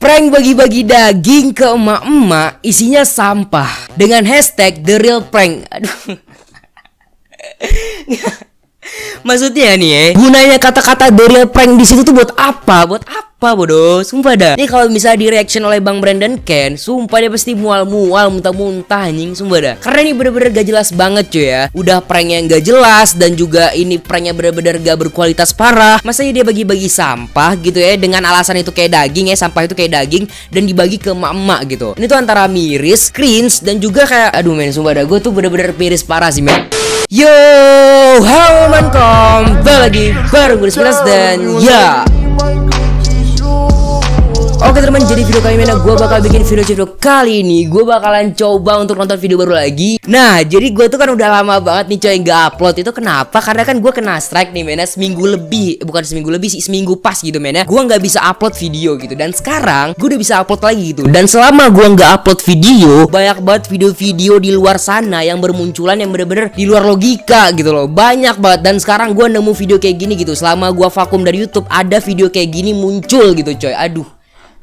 Prank bagi-bagi daging ke emak-emak isinya sampah dengan hashtag The Real Prank. Aduh. Maksudnya nih ya, gunanya kata-kata The Real Prank di situ tuh buat apa? Buat apa bodoh? Sumpah dah. Ini kalau misalnya di reaction oleh Bang Brandon Ken, sumpah dia pasti mual-mual, muntah-muntah anjing, sumpah dah. Karena ini bener-bener gak jelas banget cuy ya. Udah prank yang gak jelas dan juga ini pranknya bener-bener gak berkualitas parah. Masanya dia bagi-bagi sampah gitu ya dengan alasan itu kayak daging ya, sampah itu kayak daging dan dibagi ke emak-emak gitu. Ini tuh antara miris, cringe dan juga kayak aduh men, sumpah dah. Gue tuh bener-bener miris parah sih men. Yo, halo mankom, balik lagi bareng gue Sebelas dan ya. Oke teman, jadi video kali ini gue bakal bikin video kali ini gue bakalan coba untuk nonton video baru lagi. Nah, jadi gue tuh kan udah lama banget nih coy nggak upload. Itu kenapa? Karena kan gue kena strike nih men, seminggu lebih, bukan seminggu lebih sih, seminggu pas gitu men ya. Gue nggak bisa upload video gitu. Dan sekarang gue udah bisa upload lagi gitu. Dan selama gue nggak upload video, banyak banget video-video di luar sana yang bermunculan yang bener-bener di luar logika gitu loh. Banyak banget. Dan sekarang gue nemu video kayak gini gitu. Selama gue vakum dari YouTube, ada video kayak gini muncul gitu coy. Aduh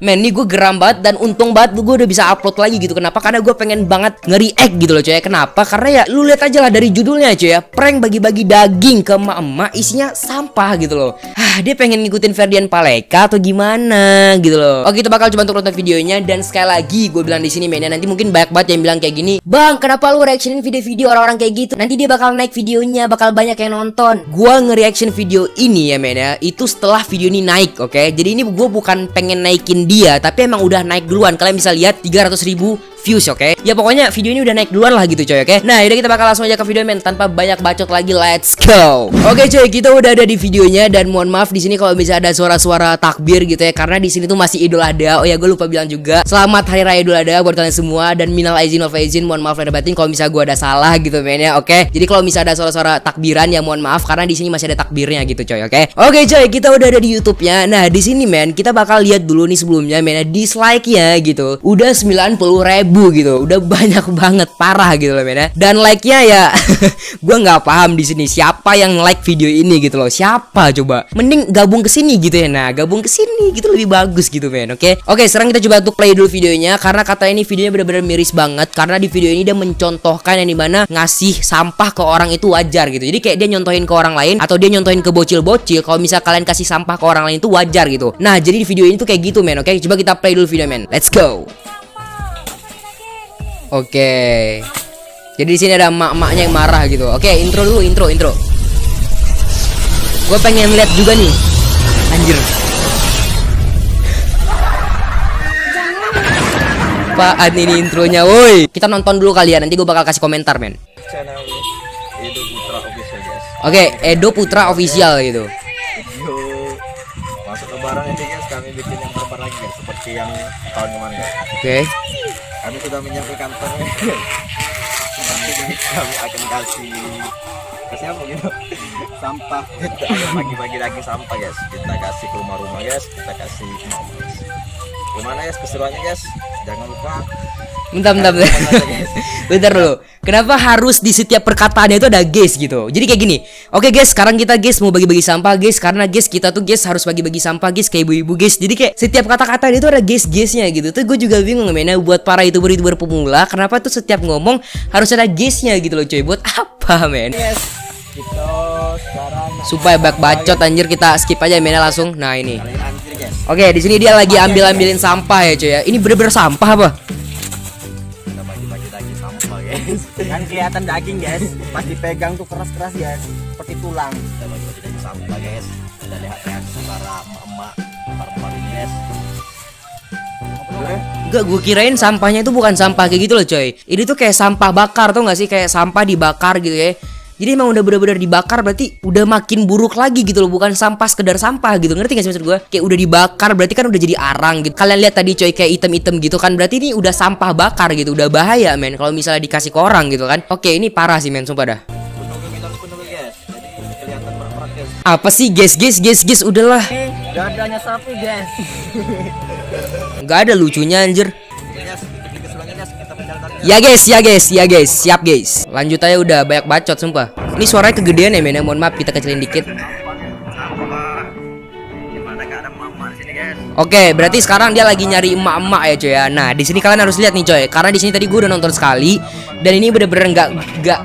men, ini gue geram banget dan untung banget gue udah bisa upload lagi gitu. Kenapa? Karena gue pengen banget nge-react gitu loh coy. Kenapa? Karena ya lu lihat aja lah dari judulnya coy ya, prank bagi-bagi daging ke emak-emak isinya sampah gitu loh. Dia pengen ngikutin Ferdian Paleka atau gimana gitu loh. Oke, kita bakal coba untuk nonton videonya. Dan sekali lagi gue bilang di sini men, nanti mungkin banyak banget yang bilang kayak gini, "Bang, kenapa lu reactionin video-video orang-orang kayak gitu? Nanti dia bakal naik videonya, bakal banyak yang nonton." Gue nge-reaction video ini ya men ya, itu setelah video ini naik, oke? Jadi ini gue bukan pengen naikin dia, tapi emang udah naik duluan. Kalian bisa lihat 300.000 views, oke? Ya pokoknya video ini udah naik duluan lah gitu coy, oke? Nah, yaudah kita bakal langsung aja ke video men tanpa banyak bacot lagi. Let's go. Oke coy, kita udah ada di videonya dan mohon maaf di sini kalau bisa ada suara-suara takbir gitu ya, karena di sini tuh masih Idul Adha. Oh ya, gue lupa bilang juga selamat hari raya Idul Adha buat kalian semua dan minal aizin wal faizin, mohon maaf lahir batin kalau misalnya gue ada salah gitu men ya, oke? Jadi kalau misalnya ada suara-suara takbiran ya mohon maaf karena di sini masih ada takbirnya gitu coy, oke? Oke coy, kita udah ada di YouTube-nya. Nah, di sini men, kita bakal lihat dulu nih sebelumnya men, dislike-nya gitu. Udah 90.000 gitu. Udah banyak banget, parah gitu loh men ya. Dan like-nya ya gue nggak paham di sini siapa yang like video ini gitu loh. Siapa coba? Mending gabung ke sini gitu ya. Nah, gabung ke sini gitu lebih bagus gitu men, oke? Oke, sekarang kita coba untuk play dulu videonya karena kata ini videonya bener-bener miris banget karena di video ini dia mencontohkan yang dimana ngasih sampah ke orang itu wajar gitu. Jadi kayak dia nyontohin ke orang lain atau dia nyontohin ke bocil-bocil kalau misal kalian kasih sampah ke orang lain itu wajar gitu. Nah, jadi di video ini tuh kayak gitu men, oke? Coba kita play dulu video men. Let's go. Oke. Jadi di sini ada emak-emaknya yang marah gitu. Oke, intro dulu, intro. Gue pengen lihat juga nih. Anjir. Apaan ini intronya, woi? Kita nonton dulu kalian, nanti gue bakal kasih komentar, men. Channel Edo Putra Official, guys. Oke, Edo Putra Official gitu. Video masuk lebaran ini guys, kami bikin yang terbaru lagi guys, seperti yang tahun kemarin guys. Oke. Kami sudah menyiapkan kantong. Nanti kami akan kasih apa gitu? Sampah. Kita akan bagi-bagi daging sampah guys. Kita kasih ke rumah-rumah guys. Kita kasih guys. Gimana guys keseruannya guys? Jangan lupa. Bentar dulu. Kenapa harus di setiap perkataannya itu ada guys gitu? Jadi kayak gini. Oke guys, sekarang kita guys mau bagi-bagi sampah guys, karena guys kita tuh guys harus bagi-bagi sampah guys kayak ibu-ibu guys. Jadi kayak setiap kata-kata itu ada guys-guysnya gitu. Tuh gue juga bingung mainnya buat para youtuber pemula. Kenapa tuh setiap ngomong harus ada guysnya gitu loh coy? Buat apa men? Yes. Kita sekarang Supaya bacot anjir, kita skip aja mainnya langsung. Nah ini. anjir guys. Oke, di sini dia lagi ambilin sampah ya coy ya. Ini bener-bener sampah apa? Kita bagi-bagi daging sampah guys. Kan kelihatan daging guys. Pas dipegang tuh keras-keras guys, seperti tulang. Kita bagi-bagi daging sampah guys. Kita lihat reaksi para emak ini guys. Enggak, gue kirain sampahnya itu bukan sampah kayak gitu loh coy. Ini tuh kayak sampah bakar, tau gak sih? Kayak sampah dibakar gitu ya. Jadi emang udah bener-bener dibakar, berarti udah makin buruk lagi gitu loh. Bukan sampah sekedar sampah gitu. Ngerti gak sih maksud gue? Kayak udah dibakar berarti kan udah jadi arang gitu. Kalian lihat tadi coy kayak item-item gitu kan. Berarti ini udah sampah bakar gitu. Udah bahaya men kalau misalnya dikasih ke orang gitu kan. Oke, ini parah sih men, sumpah dah. Apa sih guys, udahlah. Dadanya sapi guys. Nggak ada lucunya anjir. Ya guys, siap guys. Lanjut aja, udah banyak bacot sumpah. Ini suaranya kegedean ya men, mohon maaf kita kecilin dikit. Gimana keadaan mama di sini guys? Oke, berarti sekarang dia lagi nyari emak-emak ya coy ya. Nah, di sini kalian harus lihat nih coy, karena di sini tadi gue udah nonton sekali dan ini bener-bener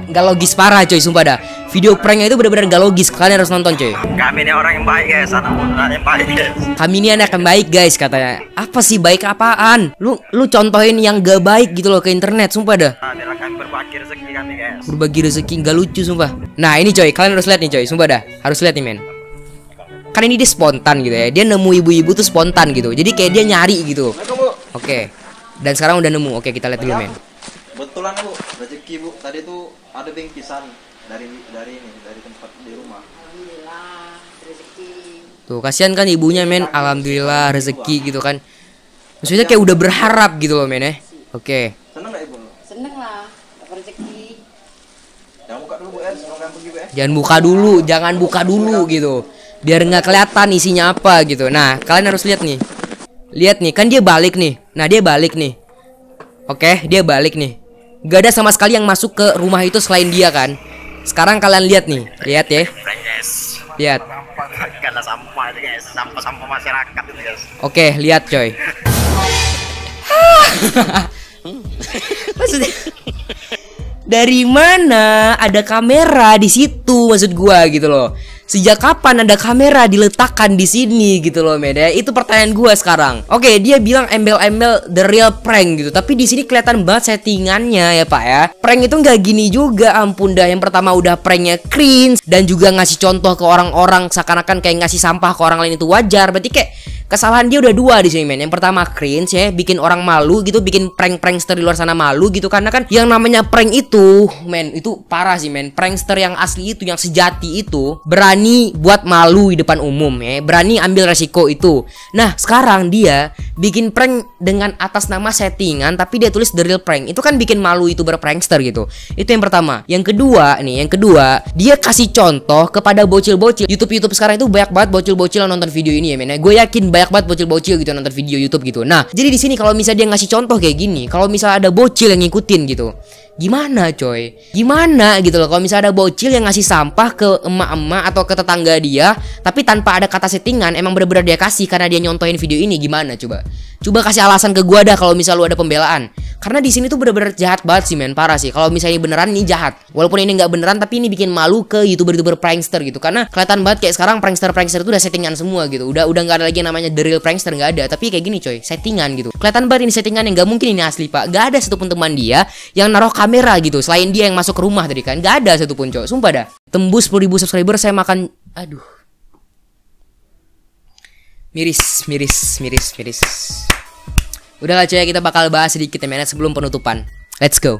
nggak logis parah coy, sumpah dah. Video pranknya itu bener-bener nggak logis, kalian harus nonton coy. Kami ini orang yang baik guys, anak muda yang baik guys. Kami ini anak yang baik guys katanya. Apa sih baik apaan? Lu contohin yang gak baik gitu loh ke internet, sumpah dah. Adalah kami berbagi rezeki kami guys. Berbagi rezeki nggak lucu sumpah. Nah ini coy, kalian harus lihat nih coy, sumpah dah, harus lihat nih men. Kan ini dia spontan gitu ya, dia nemu ibu-ibu tuh spontan gitu, jadi kayak dia nyari gitu. Oke, dan sekarang udah nemu. Oke, kita lihat dulu men. Betulan bu, rezeki bu. Tadi tuh ada bingkisan dari tempat di rumah. Alhamdulillah rezeki. Tuh kasihan kan ibunya men, alhamdulillah rezeki gitu kan. Maksudnya kayak udah berharap gitu loh men ya. Oke. Seneng gak ibu? Seneng lah dapat rezeki. Jangan buka dulu bu ya, sebelum kalian pergi bu ya. Jangan buka dulu gitu. Biar nggak kelihatan isinya apa gitu. Nah, kalian harus lihat nih. Lihat nih, kan dia balik nih. Nah, dia balik nih. Oke, dia balik nih. Gak ada sama sekali yang masuk ke rumah itu selain dia kan. Sekarang kalian lihat nih. Lihat ya. Lihat. Karena sampah itu guys, sampah masyarakat itu guys. Oke, lihat coy. Maksudnya dari mana ada kamera di situ, maksud gua gitu loh. Sejak kapan ada kamera diletakkan di sini gitu loh men ya? Itu pertanyaan gua sekarang. Oke, dia bilang embel-embel the real prank gitu, tapi di sini kelihatan banget settingannya ya Pak ya. Prank itu nggak gini juga, ampun dah. Yang pertama udah pranknya cringe dan juga ngasih contoh ke orang-orang seakan-akan kayak ngasih sampah ke orang lain itu wajar. Berarti kayak kesalahan dia udah dua di sini men. Yang pertama cringe ya, bikin orang malu gitu, bikin prankster di luar sana malu gitu, karena kan yang namanya prank itu men, itu parah sih men. Prankster yang asli itu, yang sejati itu berani buat malu di depan umum ya, berani ambil resiko itu. Nah sekarang dia bikin prank dengan atas nama settingan, tapi dia tulis the real prank. Itu kan bikin malu itu prankster gitu. Itu yang pertama. Yang kedua nih, dia kasih contoh kepada bocil-bocil. YouTube sekarang itu banyak banget bocil-bocil yang nonton video ini ya men. Gue yakin banyak banget bocil-bocil gitu nonton video YouTube gitu. Nah jadi di sini kalau misalnya dia ngasih contoh kayak gini, kalau misalnya ada bocil yang ngikutin gitu, gimana coy? Gimana gitu loh kalau misalnya ada bocil yang ngasih sampah ke emak-emak atau ke tetangga dia, tapi tanpa ada kata settingan, emang bener-bener dia kasih karena dia nyontohin video ini, gimana coba? Coba kasih alasan ke gua dah kalau misalnya lu ada pembelaan. Karena di sini tuh bener-bener jahat banget sih men, parah sih. Kalau misalnya beneran ini jahat. Walaupun ini nggak beneran, tapi ini bikin malu ke YouTuber prankster gitu. Karena kelihatan banget kayak sekarang prankster itu udah settingan semua gitu. Udah nggak ada lagi yang namanya the real prankster, nggak ada. Tapi kayak gini coy, settingan gitu. Kelihatan banget ini settingan yang nggak mungkin ini asli Pak. Nggak ada satupun teman dia yang naruh kamera gitu. Selain dia yang masuk ke rumah tadi kan, nggak ada satupun coy. Sumpah dah. Tembus 10.000 subscriber saya makan, aduh. Miris. Udahlah coy, kita bakal bahas sedikit ya men sebelum penutupan. Let's go.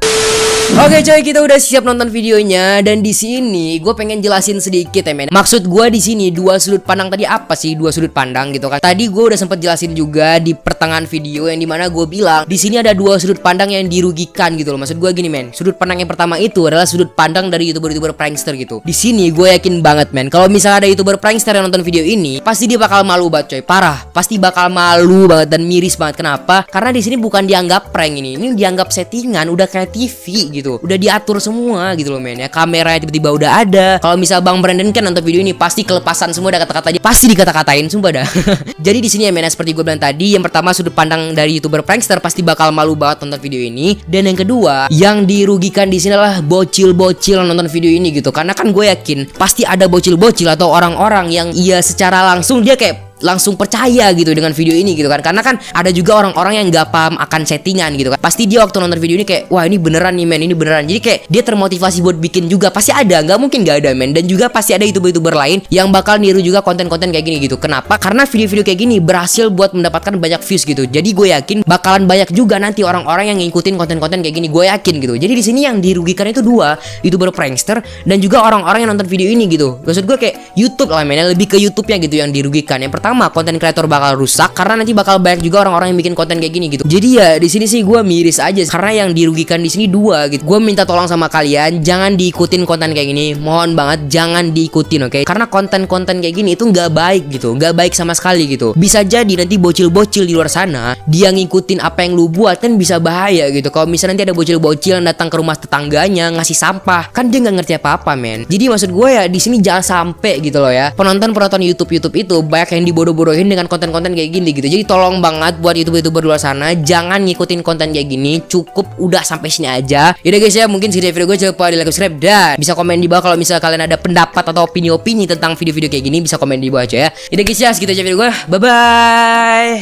Oke coy, kita udah siap nonton videonya dan di sini gue pengen jelasin sedikit ya men. Maksud gue di sini dua sudut pandang tadi apa sih? Dua sudut pandang gitu kan. Tadi gue udah sempet jelasin juga di pertengahan video yang dimana gue bilang di sini ada dua sudut pandang yang dirugikan gitu loh. Maksud gue gini men. Sudut pandang yang pertama itu adalah sudut pandang dari YouTuber prankster gitu. Di sini gue yakin banget men, kalau misalnya ada YouTuber prankster yang nonton video ini, pasti dia bakal malu banget coy. Parah. Pasti bakal malu banget dan miris banget. Kenapa? Karena di sini bukan dianggap prank ini dianggap settingan. Udah kayak TV gitu, udah diatur semua gitu loh men ya. Kameranya tiba-tiba udah ada. Kalau misal Bang Brandon kan nonton video ini pasti kelepasan semua, ada kata-kata aja pasti dikata-katain, sumpah dah. Jadi di sini ya men, seperti gue bilang tadi, yang pertama sudut pandang dari YouTuber prankster pasti bakal malu banget nonton video ini, dan yang kedua yang dirugikan di sini adalah bocil-bocil nonton video ini gitu. Karena kan gue yakin pasti ada bocil-bocil atau orang-orang yang secara langsung dia kayak langsung percaya gitu dengan video ini gitu kan. Karena kan ada juga orang-orang yang nggak paham akan settingan gitu kan. Pasti dia waktu nonton video ini kayak wah ini beneran nih men, ini beneran. Jadi kayak dia termotivasi buat bikin juga. Pasti ada, nggak mungkin nggak ada men. Dan juga pasti ada YouTuber lain yang bakal niru juga konten-konten kayak gini gitu. Kenapa? Karena video-video kayak gini berhasil buat mendapatkan banyak views gitu. Jadi gue yakin bakalan banyak juga nanti orang-orang yang ngikutin konten-konten kayak gini. Gue yakin gitu. Jadi di sini yang dirugikan itu dua, YouTuber prankster dan juga orang-orang yang nonton video ini gitu. Maksud gue kayak YouTube lah men, lebih ke YouTube-nya gitu yang dirugikan. Yang pertama, konten kreator bakal rusak karena nanti bakal banyak juga orang-orang yang bikin konten kayak gini gitu. Jadi ya di sini sih gue miris aja karena yang dirugikan di sini dua gitu. Gue minta tolong sama kalian jangan diikutin konten kayak gini. Mohon banget jangan diikutin, oke? Karena konten-konten kayak gini itu nggak baik gitu, nggak baik sama sekali gitu. Bisa jadi nanti bocil-bocil di luar sana dia ngikutin apa yang lu buat kan bisa bahaya gitu. Kalau misalnya nanti ada bocil-bocil yang datang ke rumah tetangganya ngasih sampah, kan dia nggak ngerti apa-apa men. Jadi maksud gue ya di sini jangan sampai gitu loh ya. Penonton YouTube itu banyak yang dibodoh-bodohin dengan konten-konten kayak gini gitu. Jadi tolong banget buat youtuber-youtuber luar sana, jangan ngikutin konten kayak gini. Cukup udah sampai sini aja. Yaudah guys ya, mungkin segitu video gue. Jangan lupa di like, subscribe, dan bisa komen di bawah kalau misalnya kalian ada pendapat atau opini-opini tentang video-video kayak gini, bisa komen di bawah aja ya. Yaudah guys ya, segitu aja video gue. Bye bye.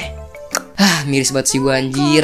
Miris banget sih gue, anjir.